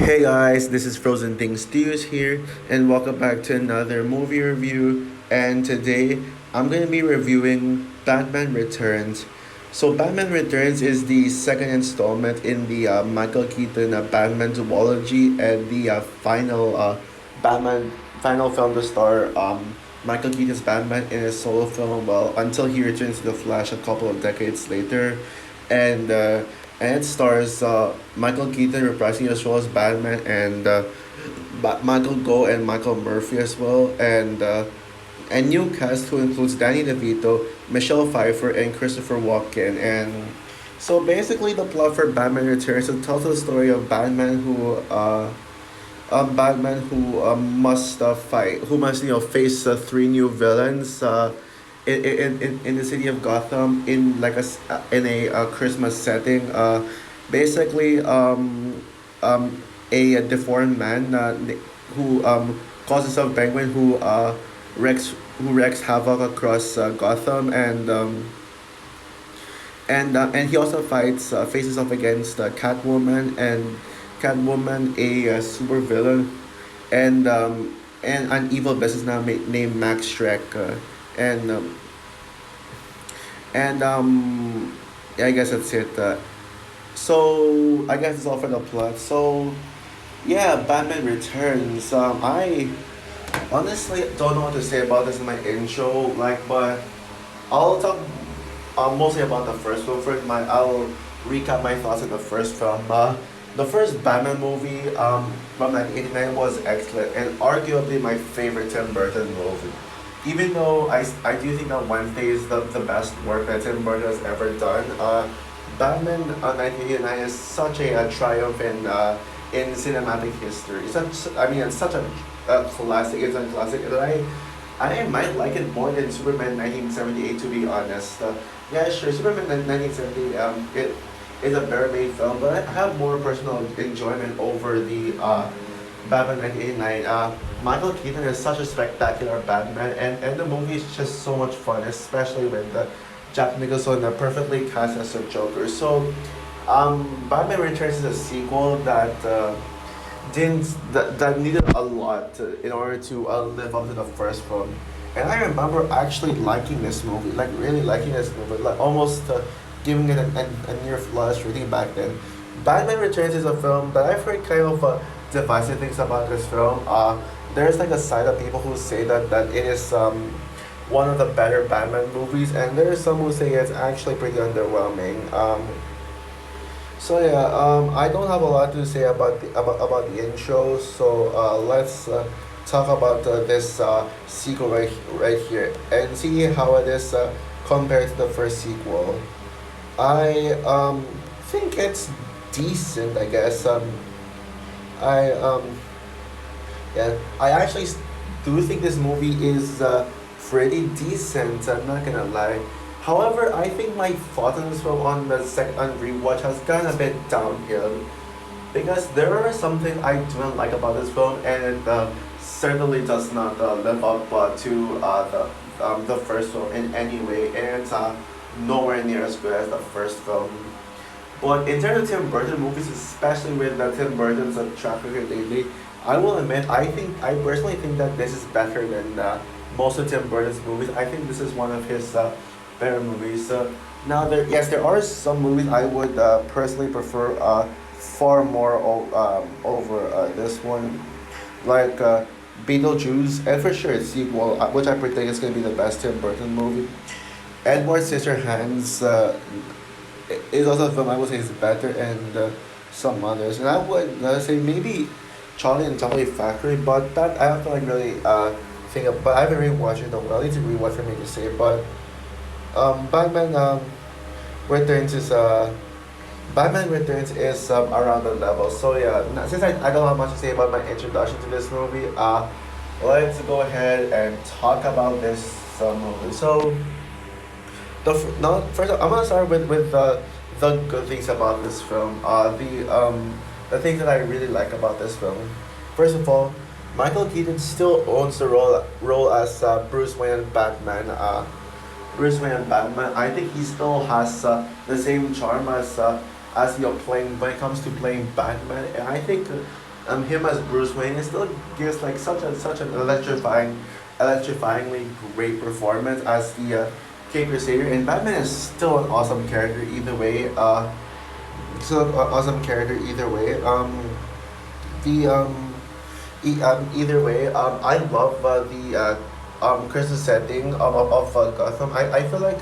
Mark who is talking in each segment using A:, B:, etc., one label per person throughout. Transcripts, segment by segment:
A: Hey guys, this is Frozen Things Stews here, and welcome back to another movie review. And today I'm gonna be reviewing Batman Returns. So, Batman Returns is the second installment in the Michael Keaton Batman duology and the Batman final film to star Michael Keaton's Batman in his solo film. Well, until he returns to the Flash a couple of decades later, and uh, and it stars Michael Keaton reprising his role as Batman and Michael Goh and Michael Murphy as well, and new cast who includes Danny DeVito, Michelle Pfeiffer, and Christopher Walken. And so basically, the plot for Batman Returns it tells the story of Batman who must fight, who must face three new villains. In the city of Gotham in in a Christmas setting. Basically, a deformed man who calls himself Penguin wreaks who wreaks havoc across Gotham and he also faces off against Catwoman, a super villain, and an evil businessman named Max Shrek, and and yeah, I guess that's it. So I guess it's all for the plot. So yeah, Batman Returns. I honestly don't know what to say about this in my intro, but I'll talk mostly about the first film first. I'll recap my thoughts on the first film. The first Batman movie from 1989 was excellent and arguably my favorite Tim Burton movie. Even though I do think that Wednesday is the best work that Tim Burton has ever done, Batman 1989 is such a triumph in cinematic history. It's such a classic. It's a classic that I might like it more than Superman 1978, to be honest. Yeah, sure, Superman 1978 it is a better made film, but I have more personal enjoyment over the Batman 1989. Michael Keaton is such a spectacular Batman, and the movie is just so much fun, especially with Jack Nicholson perfectly cast as a Joker. So, Batman Returns is a sequel that needed a lot in order to live up to the first film. And I remember actually liking this movie, like really liking this movie, like almost giving it a near flawless rating back then. Batman Returns is a film that I've heard kind of divisive things about this film. There's like a side of people who say that it is one of the better Batman movies, and there's some who say it's actually pretty underwhelming. So yeah, I don't have a lot to say about the intro. So let's talk about this sequel right here and see how it is compared to the first sequel. I think it's decent. I guess. I Yeah, I actually do think this movie is pretty decent. I'm not gonna lie. However, I think my thoughts on this film on the second rewatch has gone a bit downhill because there are something I don't like about this film, and it certainly does not live up to the first film in any way, and it's nowhere near as good as the first film. But in terms of Tim Burton movies, especially with Tim Burton's track record lately, I will admit I personally think that this is better than most of Tim Burton's movies. I think this is one of his better movies. Now there are some movies I would personally prefer far more over this one, like Beetlejuice, and for sure its sequel, which I predict is going to be the best Tim Burton movie. Edward Scissorhands is also a film I would say is better, and some others. And I would say maybe Charlie and Chocolate Factory, but that I have to like really think of. But I haven't rewatched it though. I need to rewatch for me to say. But Batman Returns is Batman Returns is around the level. So yeah, since I don't have much to say about my introduction to this movie, let's go ahead and talk about this movie. So now first I'm gonna start with the good things about this film. The things that I really like about this film. First of all, Michael Keaton still owns the role as Bruce Wayne and Batman. Bruce Wayne and Batman. I think he still has the same charm as playing when it comes to playing Batman. And I think him as Bruce Wayne, it still gives like such an electrifyingly great performance as the King Crusader. And Batman is still an awesome character either way. Still an awesome character either way. The Either way, I love the Christmas setting of Gotham. I feel like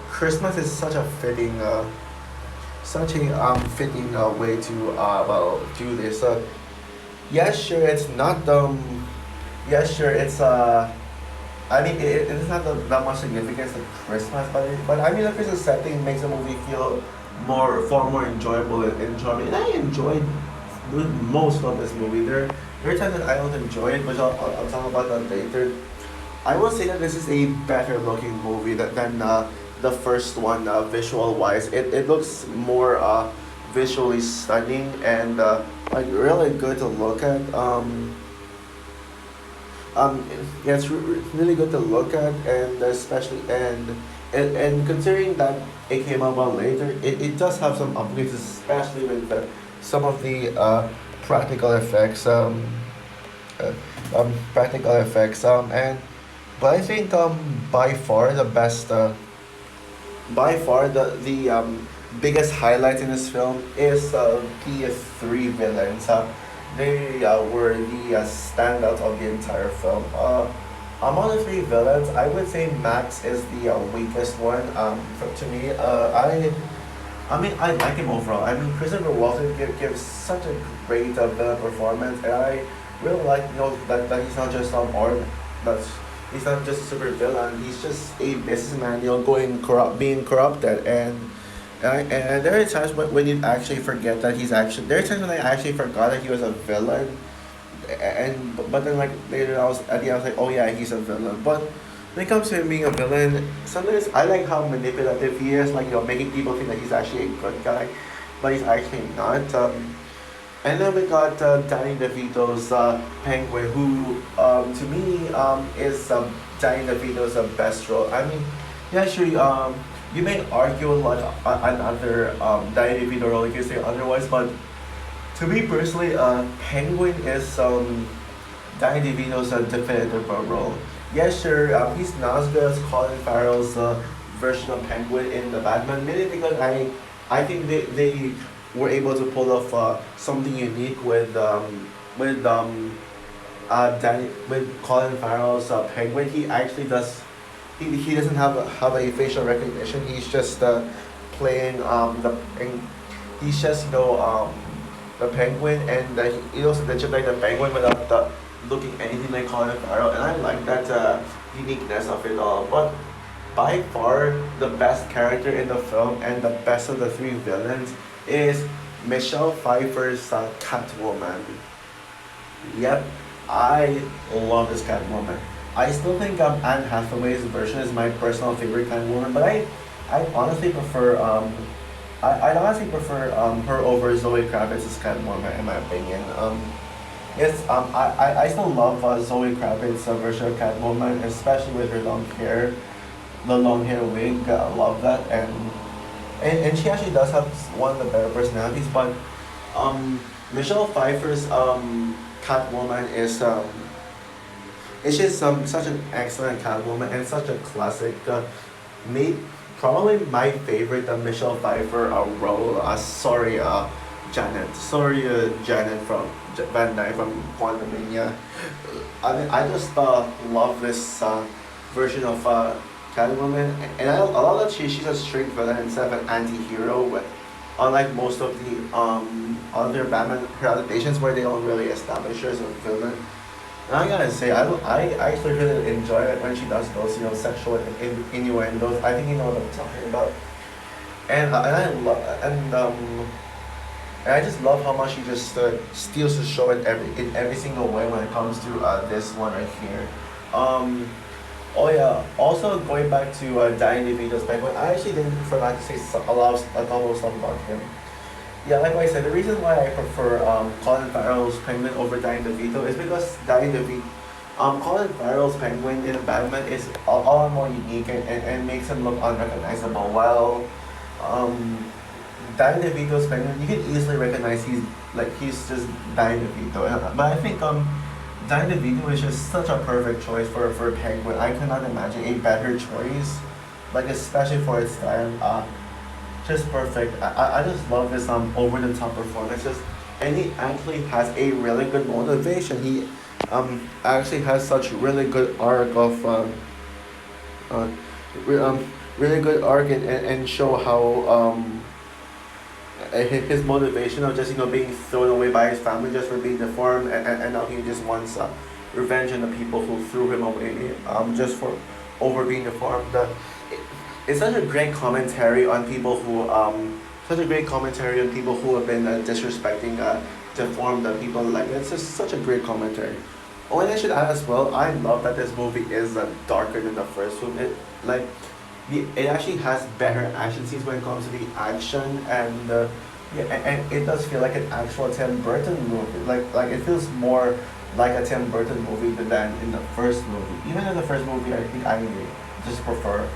A: Christmas is such a fitting way to do this. Yeah, sure, it's not yeah, sure, it's I mean it is not that much significance to Christmas, but I mean the Christmas setting makes the movie feel far more enjoyable and enjoyable. And I enjoyed most of this movie. There are times that I don't enjoy it, but I'll talk about that later. I will say that this is a better looking movie than the first one, visual wise. It looks more visually stunning and like really good to look at. Yeah, it's really good to look at, and especially and considering that it came out well later, it does have some upgrades, especially with some of the practical effects. Uh, Practical effects. And but I think by far the best. By far the biggest highlight in this film is the three villains. They were the standout of the entire film. Among the three villains, I would say Max is the weakest one. To me, I mean, I like him overall. I mean, Christopher Walken gives such a great villain performance, and I really like, that he's not just or that's he's not just a super villain. He's just a businessman, being corrupted, and there are times when you actually forget that he's actually. There are times when I actually forgot that he was a villain, and but then like later I was at the end I was like, oh yeah, he's a villain. But when it comes to him being a villain, sometimes I like how manipulative he is, like making people think that he's actually a good guy, but he's actually not. And then we got Danny DeVito's Penguin, who to me is Danny DeVito's best role. I mean, yeah, sure. You may argue like another Danny DeVito role, you can say otherwise, but to me personally, Penguin is Danny DeVito's definitive role. Yeah, sure. He's not as good as Colin Farrell's version of Penguin in the Batman, mainly because I think they were able to pull off something unique with Colin Farrell's Penguin. He actually does. He doesn't have a facial recognition. He's just playing he's just the penguin, and he also legit like the penguin without looking anything like Colin Farrell, and I like that uniqueness of it all. But by far the best character in the film and the best of the three villains is Michelle Pfeiffer's Catwoman. Yep, I love this Catwoman. I still think Anne Hathaway's version is my personal favorite Catwoman, but I honestly prefer I honestly prefer her over Zoe Kravitz's Catwoman in my opinion. Yes, I still love Zoe Kravitz's version of Catwoman, especially with her long hair, the long hair wig. I love that, and she actually does have one of the better personalities. But Michelle Pfeiffer's Catwoman is it's just such an excellent Catwoman and such a classic. Made probably my favorite Michelle Pfeiffer role. Janet. Sorry, Janet from Van Dyne from Quantumania. I mean, I just love this version of Catwoman, and I love that she's a straight villain instead of an anti-hero. Unlike most of the other Batman adaptations where they don't really establish her as a villain. And I gotta say, I actually really enjoy it when she does those sexual innuendos. I think you know what I'm talking about. And I love and I just love how much she just steals the show in every single way when it comes to this one right here. Oh yeah. Also going back to Danny DeVito's Penguin, I actually didn't forgot to say a couple of stuff about him. Yeah, like I said, the reason why I prefer Colin Farrell's Penguin over Danny DeVito is because Colin Farrell's Penguin in Batman is all more unique and makes him look unrecognizable. While Danny DeVito's Penguin, you can easily recognize he's just Danny DeVito. But I think Danny DeVito is just such a perfect choice for Penguin. I cannot imagine a better choice, like especially for its time. Just perfect. I just love his over the top performances, and he actually has a really good motivation. He actually has such really good arc of uh, really good arc and show how his motivation of just being thrown away by his family just for being deformed, and now he just wants revenge on the people who threw him away just for over being deformed. It's such a great commentary on people who such a great commentary on people who have been disrespecting deformed people. Like it's just such a great commentary. Oh, and I should add as well, I love that this movie is darker than the first one. Like it actually has better action scenes when it comes to the action, and yeah, and it does feel like an actual Tim Burton movie. Like it feels more like a Tim Burton movie than in the first movie. Even in the first movie, I think I just prefer.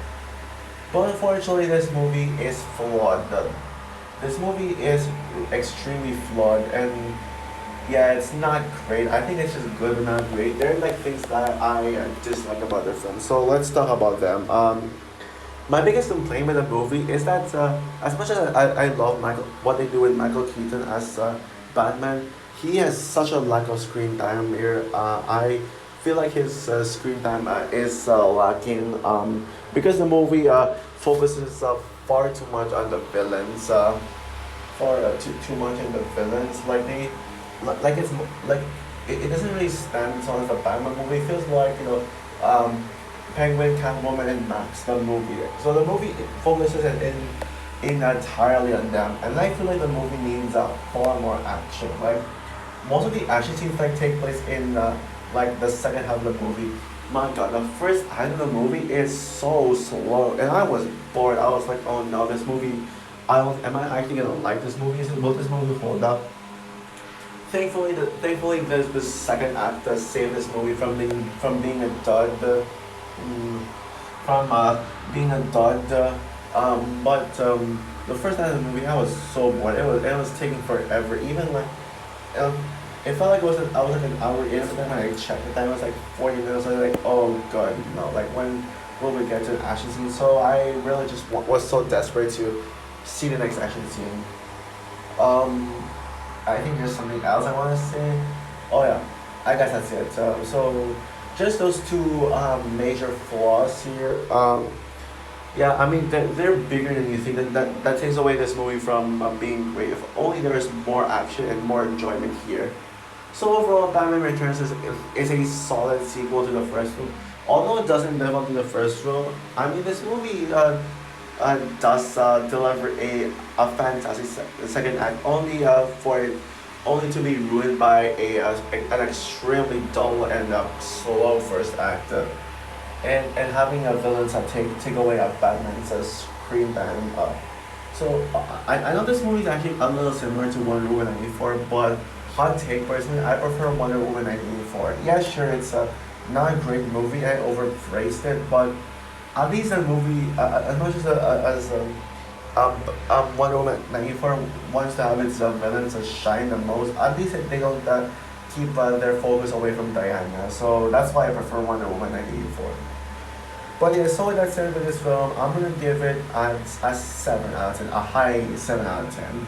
A: But unfortunately, this movie is flawed. This movie is extremely flawed, and yeah, it's not great. I think it's just good but not great. There are like things that I dislike about the film. So let's talk about them. My biggest complaint with the movie is that as much as I love what they do with Michael Keaton as Batman, he has such a lack of screen time here. I feel like his screen time is lacking because the movie focuses far too much on the villains, far too much on the villains. Like like it's like it doesn't really stand as as a Batman movie. It feels like Penguin, Catwoman, and Max, the movie. So the movie focuses in entirely on them, and I feel like the movie needs far more action. Like most of the action scenes like take place in like the second half of the movie. My God, the first half of the movie is so slow, and I was bored. I was like, oh no, this movie. Am I actually gonna like this movie? Will this movie hold up? Thankfully, there's the second act that saved this movie from being a dud. Mm, from being a dud. But the first half of the movie, I was so bored. It was taking forever. Even like, um, it felt like I was like an hour in, but then when I checked the time, it was like 40 minutes. I was like, oh god, no! Like when will we get to the action scene? So I really just was so desperate to see the next action scene. Um, I think there's something else I want to say. Oh yeah, I guess that's it. So just those two major flaws here. Yeah, I mean they're bigger than you think. That takes away this movie from being great. If only there was more action and more enjoyment here. So overall, Batman Returns is a solid sequel to the first film. Although it doesn't live up to the first film, I mean this movie does deliver a fantastic second act, only for it only to be ruined by an extremely dull and slow first act, and having a villain take away a Batman's screen time. I know this movie is actually a little similar to Wonder Woman 94, but hot take personally, I prefer Wonder Woman 94. Yeah, sure, it's not a great movie. I overpraised it, but at least the movie, as much as Wonder Woman 94 wants to have its villains shine the most, at least they don't keep their focus away from Diana. So that's why I prefer Wonder Woman 94. But yeah, so that's it for this film. I'm gonna give it a 7 out of 10, a high 7 out of 10.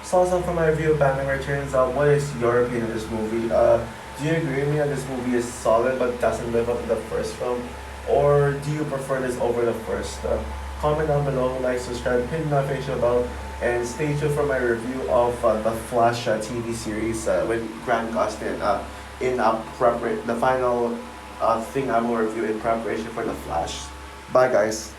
A: So also for my review of Batman Returns, what is your opinion of this movie? Do you agree with me that this movie is solid but doesn't live up to the first film? Or do you prefer this over the first? Comment down below, like, subscribe, hit the notification bell, and stay tuned for my review of the Flash TV series with Grant Gustin the final thing I will review in preparation for the Flash. Bye guys.